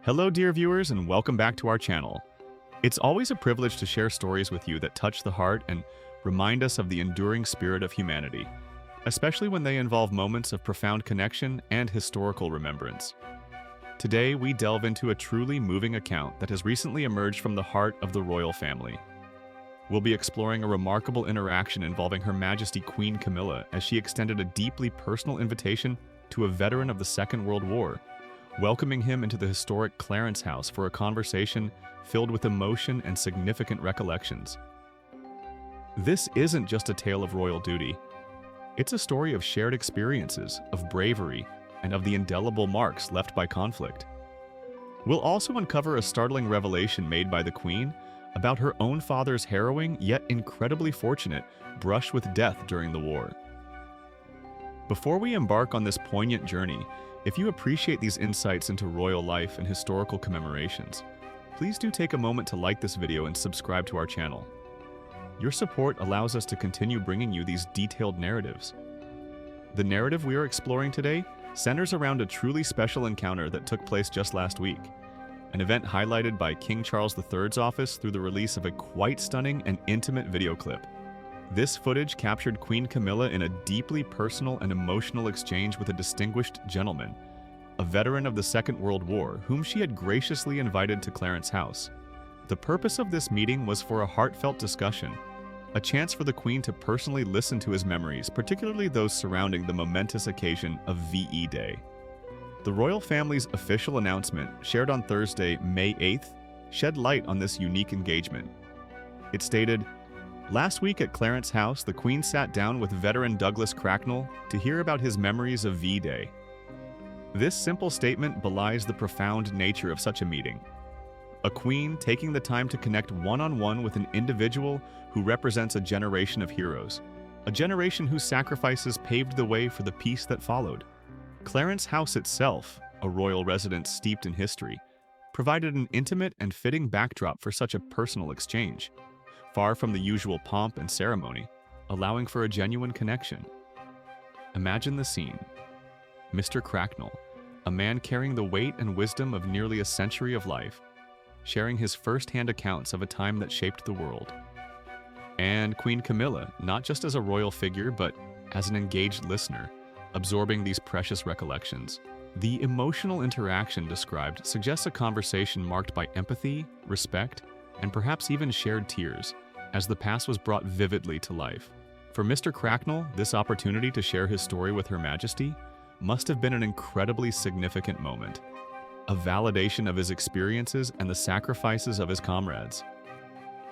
Hello, dear viewers, and welcome back to our channel. It's always a privilege to share stories with you that touch the heart and remind us of the enduring spirit of humanity, especially when they involve moments of profound connection and historical remembrance. Today, we delve into a truly moving account that has recently emerged from the heart of the royal family. We'll be exploring a remarkable interaction involving Her Majesty Queen Camilla as she extended a deeply personal invitation to a veteran of the Second World War, welcoming him into the historic Clarence House for a conversation filled with emotion and significant recollections. This isn't just a tale of royal duty. It's a story of shared experiences, of bravery, and of the indelible marks left by conflict. We'll also uncover a startling revelation made by the Queen about her own father's harrowing yet incredibly fortunate brush with death during the war. Before we embark on this poignant journey, if you appreciate these insights into royal life and historical commemorations, please do take a moment to like this video and subscribe to our channel. Your support allows us to continue bringing you these detailed narratives. The narrative we are exploring today centers around a truly special encounter that took place just last week, an event highlighted by King Charles III's office through the release of a quite stunning and intimate video clip. This footage captured Queen Camilla in a deeply personal and emotional exchange with a distinguished gentleman, a veteran of the Second World War, whom she had graciously invited to Clarence House. The purpose of this meeting was for a heartfelt discussion, a chance for the Queen to personally listen to his memories, particularly those surrounding the momentous occasion of VE Day. The royal family's official announcement, shared on Thursday, May 8th, shed light on this unique engagement. It stated, "Last week at Clarence House, the Queen sat down with veteran Douglas Cracknell to hear about his memories of V-Day." This simple statement belies the profound nature of such a meeting. A queen taking the time to connect one-on-one with an individual who represents a generation of heroes, a generation whose sacrifices paved the way for the peace that followed. Clarence House itself, a royal residence steeped in history, provided an intimate and fitting backdrop for such a personal exchange, far from the usual pomp and ceremony, allowing for a genuine connection. Imagine the scene. Mr. Cracknell, a man carrying the weight and wisdom of nearly a century of life, sharing his first-hand accounts of a time that shaped the world. And Queen Camilla, not just as a royal figure, but as an engaged listener, absorbing these precious recollections. The emotional interaction described suggests a conversation marked by empathy, respect, and perhaps even shared tears, as the past was brought vividly to life. For Mr. Cracknell, this opportunity to share his story with Her Majesty must have been an incredibly significant moment, a validation of his experiences and the sacrifices of his comrades.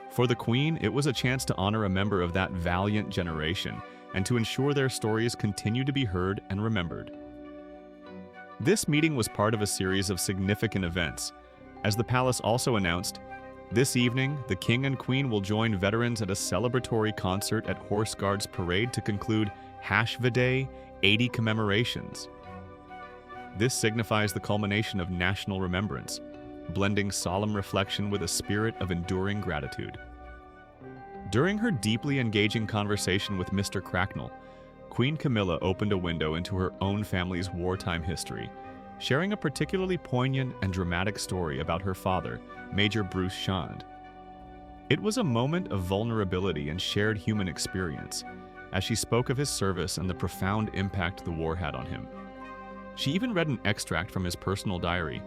For the Queen, it was a chance to honor a member of that valiant generation and to ensure their stories continue to be heard and remembered. This meeting was part of a series of significant events, as the palace also announced, "This evening, the King and Queen will join veterans at a celebratory concert at Horse Guards Parade to conclude #Day 80 commemorations." This signifies the culmination of national remembrance, blending solemn reflection with a spirit of enduring gratitude. During her deeply engaging conversation with Mr. Cracknell, Queen Camilla opened a window into her own family's wartime history, sharing a particularly poignant and dramatic story about her father, Major Bruce Shand. It was a moment of vulnerability and shared human experience, as she spoke of his service and the profound impact the war had on him. She even read an extract from his personal diary,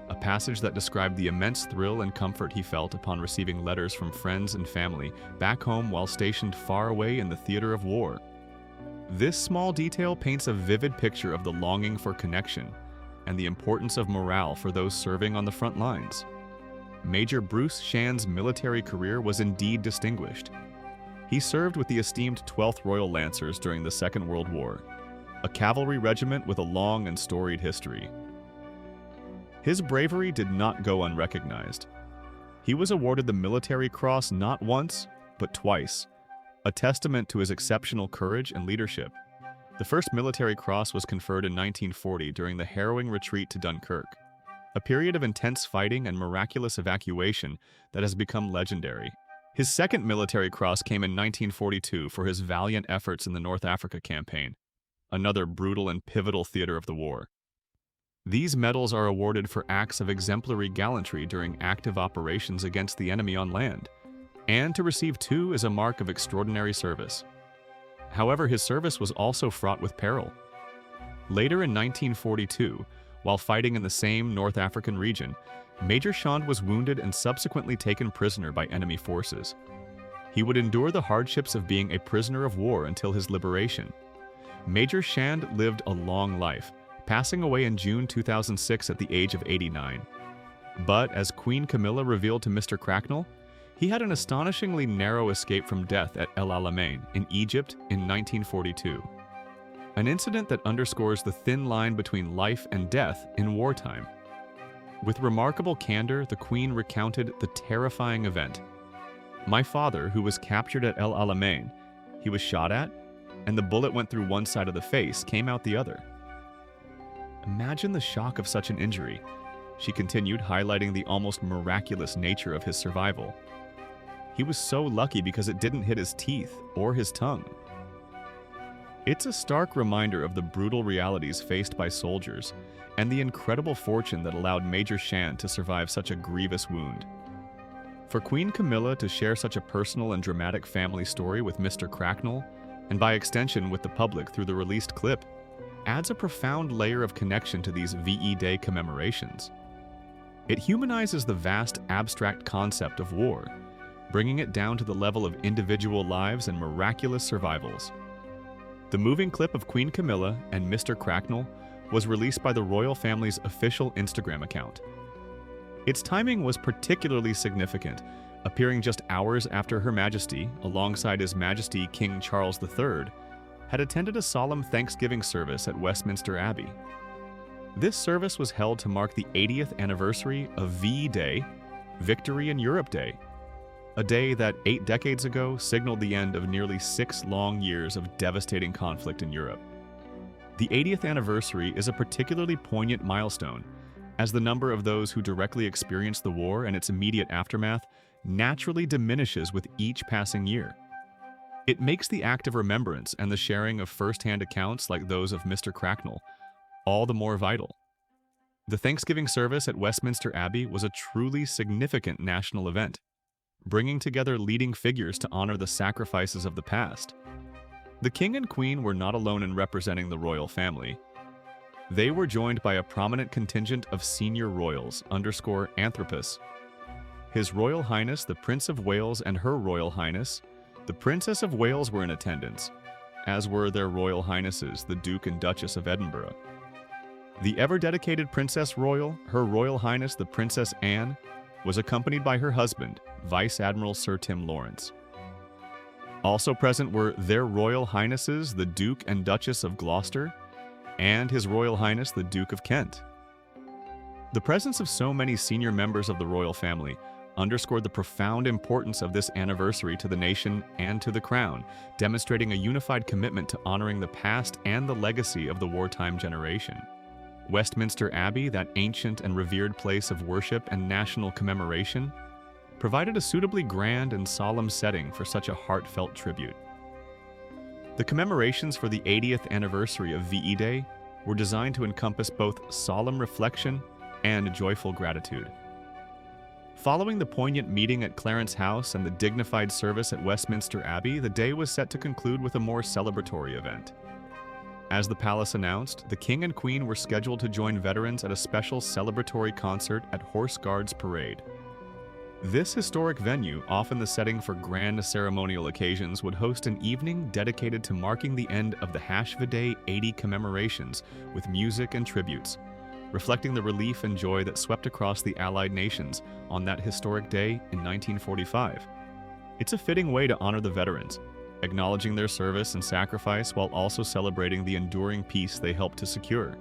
a passage that described the immense thrill and comfort he felt upon receiving letters from friends and family back home while stationed far away in the theater of war. This small detail paints a vivid picture of the longing for connection and the importance of morale for those serving on the front lines. Major Bruce Shand's military career was indeed distinguished. He served with the esteemed 12th Royal Lancers during the Second World War, a cavalry regiment with a long and storied history. His bravery did not go unrecognized. He was awarded the Military Cross not once, but twice, a testament to his exceptional courage and leadership. The first Military Cross was conferred in 1940 during the harrowing retreat to Dunkirk, a period of intense fighting and miraculous evacuation that has become legendary. His second Military Cross came in 1942 for his valiant efforts in the North Africa campaign, another brutal and pivotal theater of the war. These medals are awarded for acts of exemplary gallantry during active operations against the enemy on land, and to receive two is a mark of extraordinary service. However, his service was also fraught with peril. Later in 1942, while fighting in the same North African region, Major Shand was wounded and subsequently taken prisoner by enemy forces. He would endure the hardships of being a prisoner of war until his liberation. Major Shand lived a long life, passing away in June 2006 at the age of 89. But as Queen Camilla revealed to Mr. Cracknell, he had an astonishingly narrow escape from death at El Alamein in Egypt in 1942. An incident that underscores the thin line between life and death in wartime. With remarkable candor, the Queen recounted the terrifying event. "My father, who was captured at El Alamein, he was shot at, and the bullet went through one side of the face, came out the other." Imagine the shock of such an injury, she continued, highlighting the almost miraculous nature of his survival. He was so lucky because it didn't hit his teeth or his tongue. It's a stark reminder of the brutal realities faced by soldiers and the incredible fortune that allowed Major Shand to survive such a grievous wound. For Queen Camilla to share such a personal and dramatic family story with Mr. Cracknell, and by extension with the public through the released clip, adds a profound layer of connection to these VE Day commemorations. It humanizes the vast abstract concept of war, bringing it down to the level of individual lives and miraculous survivals. The moving clip of Queen Camilla and Mr. Cracknell was released by the royal family's official Instagram account. Its timing was particularly significant, appearing just hours after Her Majesty, alongside His Majesty King Charles III, had attended a solemn Thanksgiving service at Westminster Abbey. This service was held to mark the 80th anniversary of VE Day, Victory in Europe Day, a day that 8 decades ago signaled the end of nearly 6 long years of devastating conflict in Europe. The 80th anniversary is a particularly poignant milestone, as the number of those who directly experienced the war and its immediate aftermath naturally diminishes with each passing year. It makes the act of remembrance and the sharing of first-hand accounts like those of Mr. Cracknell all the more vital. The Thanksgiving service at Westminster Abbey was a truly significant national event, bringing together leading figures to honor the sacrifices of the past. The King and Queen were not alone in representing the royal family. They were joined by a prominent contingent of senior royals, _Anthropos. His Royal Highness the Prince of Wales and Her Royal Highness, the Princess of Wales, were in attendance, as were their Royal Highnesses, the Duke and Duchess of Edinburgh. The ever-dedicated Princess Royal, Her Royal Highness the Princess Anne, was accompanied by her husband, Vice Admiral Sir Tim Lawrence. Also present were their Royal Highnesses the Duke and Duchess of Gloucester and His Royal Highness the Duke of Kent. The presence of so many senior members of the royal family underscored the profound importance of this anniversary to the nation and to the crown, demonstrating a unified commitment to honoring the past and the legacy of the wartime generation. Westminster Abbey, that ancient and revered place of worship and national commemoration, provided a suitably grand and solemn setting for such a heartfelt tribute. The commemorations for the 80th anniversary of VE Day were designed to encompass both solemn reflection and joyful gratitude. Following the poignant meeting at Clarence House and the dignified service at Westminster Abbey, the day was set to conclude with a more celebratory event. As the palace announced, the King and Queen were scheduled to join veterans at a special celebratory concert at Horse Guards Parade. This historic venue, often the setting for grand ceremonial occasions, would host an evening dedicated to marking the end of the Hashvideh 80 commemorations with music and tributes, reflecting the relief and joy that swept across the Allied nations on that historic day in 1945. It's a fitting way to honor the veterans, acknowledging their service and sacrifice while also celebrating the enduring peace they helped to secure.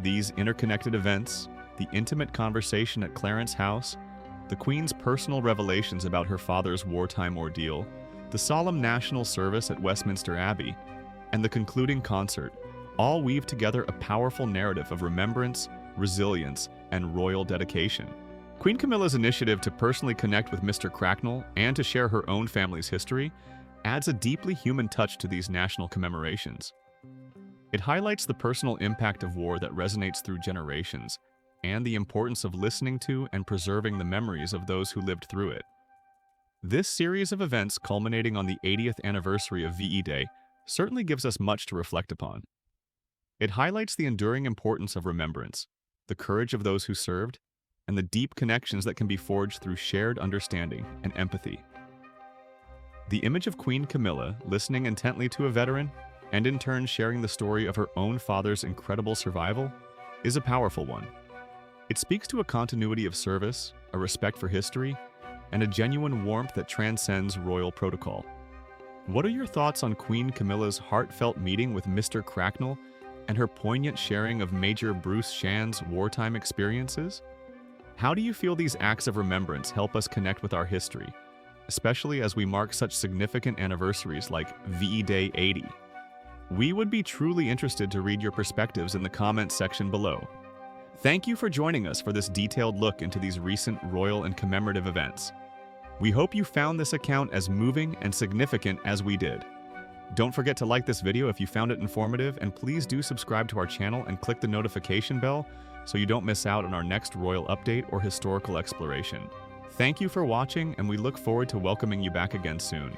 These interconnected events, the intimate conversation at Clarence House, the Queen's personal revelations about her father's wartime ordeal, the solemn national service at Westminster Abbey, and the concluding concert all weave together a powerful narrative of remembrance, resilience, and royal dedication. Queen Camilla's initiative to personally connect with Mr. Cracknell and to share her own family's history adds a deeply human touch to these national commemorations. It highlights the personal impact of war that resonates through generations, and the importance of listening to and preserving the memories of those who lived through it. This series of events culminating on the 80th anniversary of VE Day certainly gives us much to reflect upon. It highlights the enduring importance of remembrance, the courage of those who served, and the deep connections that can be forged through shared understanding and empathy. The image of Queen Camilla listening intently to a veteran, and in turn sharing the story of her own father's incredible survival, is a powerful one. It speaks to a continuity of service, a respect for history, and a genuine warmth that transcends royal protocol. What are your thoughts on Queen Camilla's heartfelt meeting with Mr. Cracknell and her poignant sharing of Major Bruce Shan's wartime experiences? How do you feel these acts of remembrance help us connect with our history, especially as we mark such significant anniversaries like VE Day 80? We would be truly interested to read your perspectives in the comments section below. Thank you for joining us for this detailed look into these recent royal and commemorative events. We hope you found this account as moving and significant as we did. Don't forget to like this video if you found it informative, and please do subscribe to our channel and click the notification bell so you don't miss out on our next royal update or historical exploration. Thank you for watching, and we look forward to welcoming you back again soon.